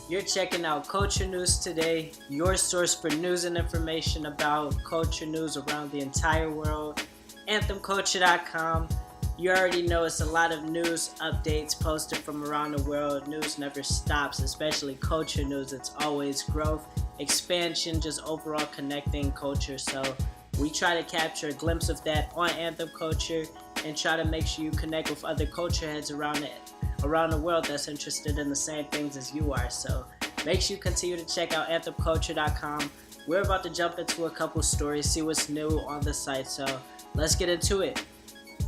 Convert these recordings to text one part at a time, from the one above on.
You're checking out Culture News Today, your source for news and information about culture news around the entire world. AnthemCulture.com. You already know it's a lot of news updates posted from around the world. News never stops, especially culture news. It's always growth, expansion, just overall connecting culture. So we try to capture a glimpse of that on Anthem Culture and try to make sure you connect with other culture heads around the world that's interested in the same things as you are. So make sure you continue to check out AnthemCulture.com. We're about to jump into a couple stories, see what's new on the site. So let's get into it.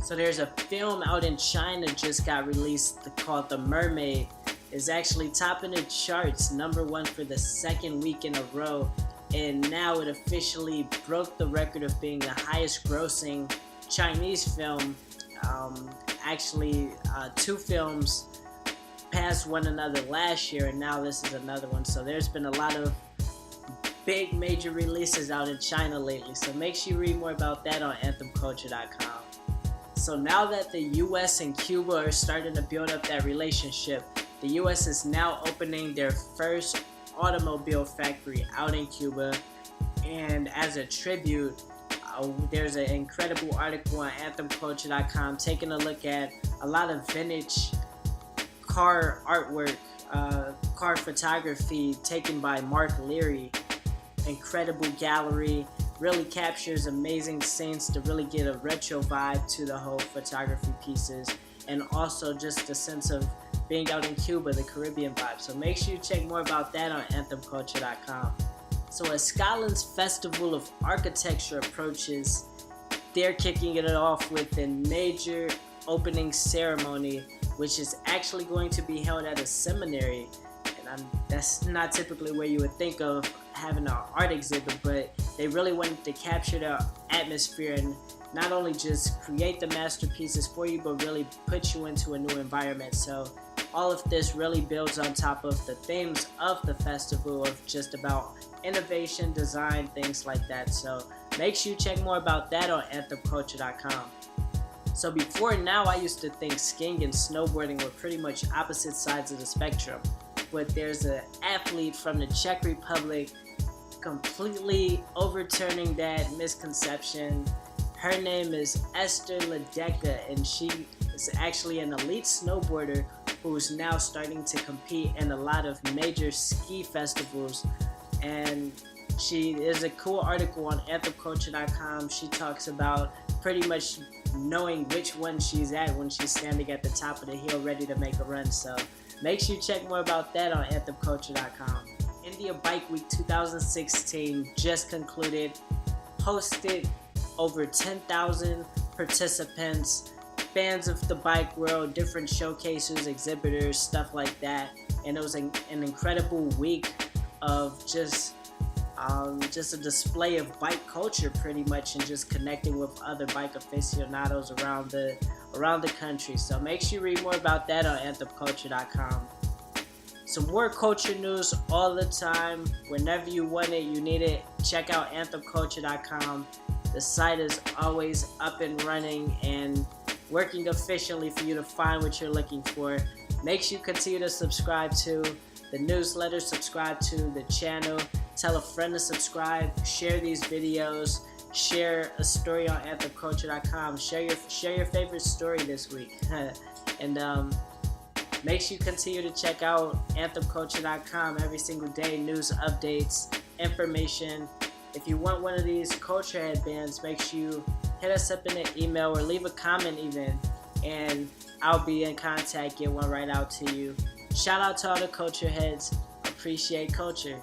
So there's a film out in China just got released called The Mermaid. It's actually topping the charts, #1 for the second week in a row. And now it officially broke the record of being the highest grossing Chinese film. Two films passed one another last year, and now this is another one. So there's been a lot of big major releases out in China lately. So make sure you read more about that on AnthemCulture.com. So now that the US and Cuba are starting to build up that relationship, the US is now opening their first automobile factory out in Cuba. And as a tribute, there's an incredible article on AnthemCulture.com taking a look at a lot of vintage car artwork, car photography taken by Leary. Incredible gallery, really captures amazing scenes to really get a retro vibe to the whole photography pieces, and also just a sense of being out in Cuba, the Caribbean vibe. So make sure you check more about that on AnthemCulture.com. So as Scotland's Festival of Architecture approaches, they're kicking it off with a major opening ceremony, which is actually going to be held at a seminary. And that's not typically where you would think of having an art exhibit, but they really wanted to capture the atmosphere and not only just create the masterpieces for you, but really put you into a new environment. So all of this really builds on top of the themes of the festival of just about innovation, design, things like that. So make sure you check more about that on AnthemCulture.com. So before now, I used to think skiing and snowboarding were pretty much opposite sides of the spectrum. But there's an athlete from the Czech Republic completely overturning that misconception. Her name is Esther Ledecka, and she is actually an elite snowboarder who's now starting to compete in a lot of major ski festivals. And there's a cool article on AnthemCulture.com. She talks about pretty much knowing which one she's at when she's standing at the top of the hill ready to make a run. So make sure you check more about that on AnthemCulture.com. India Bike Week 2016 just concluded, hosted over 10,000 participants, fans of the bike world, different showcases, exhibitors, stuff like that. And it was an incredible week of just a display of bike culture pretty much, and just connecting with other bike aficionados around the country. So make sure you read more about that on AnthemCulture.com. Some more culture news all the time. Whenever you want it, you need it, check out AnthemCulture.com. The site is always up and running and working efficiently for you to find what you're looking for. Make sure you continue to subscribe to the newsletter, subscribe to the channel, tell a friend to subscribe, share these videos, share a story on AnthemCulture.com, share your favorite story this week. And make sure you continue to check out AnthemCulture.com every single day, news updates, information. If you want one of these culture headbands, make sure you hit us up in an email or leave a comment even, and I'll be in contact, get one right out to you. Shout out to all the culture heads. Appreciate culture.